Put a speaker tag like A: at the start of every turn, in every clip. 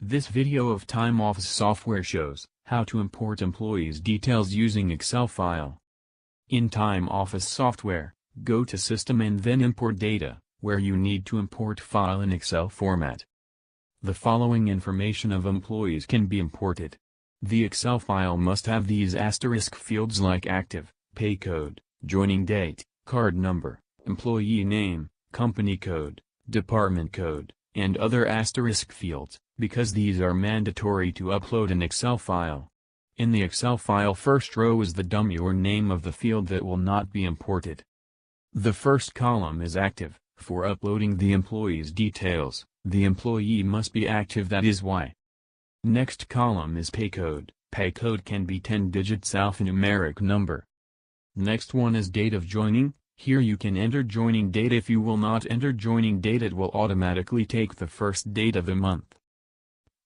A: This video of Time Office software shows how to import employees' details using Excel file. In Time Office software, go to System and then Import Data, where you need to import file in Excel format. The following information of employees can be imported. The Excel file must have these asterisk fields like active, pay code, joining date, card number, employee name, company code, department code, and other asterisk fields, because these are mandatory to upload an Excel file. In the Excel file, first row is the dummy or name of the field that will not be imported. The first column is active. For uploading the employee's details, the employee must be active, that is why. Next column is pay code. Pay code can be 10 digits alphanumeric number. Next one is date of joining. Here you can enter joining date. If you will not enter joining date, it will automatically take the first date of the month.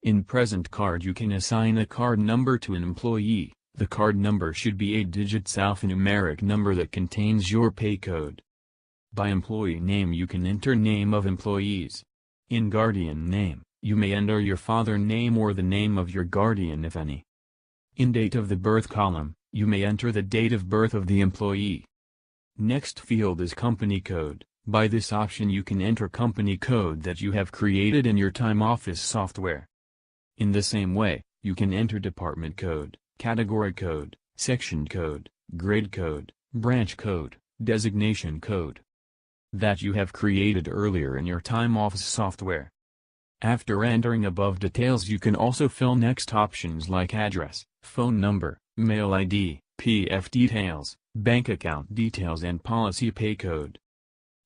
A: In present card, you can assign a card number to an employee. The card number should be 8 digits alphanumeric number that contains your pay code. By employee name, you can enter name of employees. In guardian name, you may enter your father name or the name of your guardian if any. In date of the birth column, you may enter the date of birth of the employee. Next field is company code. By this option you can enter company code that you have created in your Time Office software. In the same way, you can enter department code, category code, section code, grade code, branch code, designation code that you have created earlier in your Time Office software. After entering above details, you can also fill next options like address, phone number, mail ID, PF details, bank account details, and policy pay code.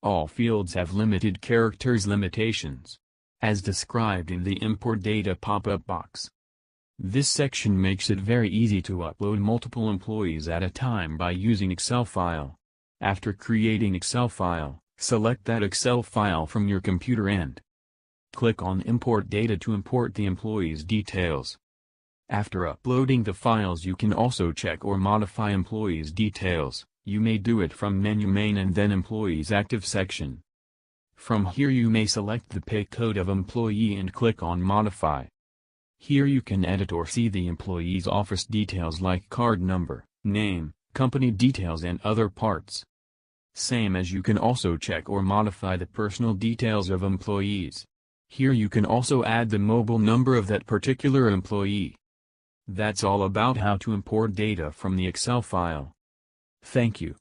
A: All fields have limited characters limitations, as described in the Import Data pop-up box. This section makes it very easy to upload multiple employees at a time by using Excel file. After creating Excel file, select that Excel file from your computer and click on Import Data to import the employee's details. After uploading the files, you can also check or modify employees' details. You may do it from Menu Main and then Employees Active section. From here you may select the pay code of employee and click on Modify. Here you can edit or see the employee's office details like card number, name, company details, and other parts. Same as you can also check or modify the personal details of employees. Here you can also add the mobile number of that particular employee. That's all about how to import data from the Excel file. Thank you.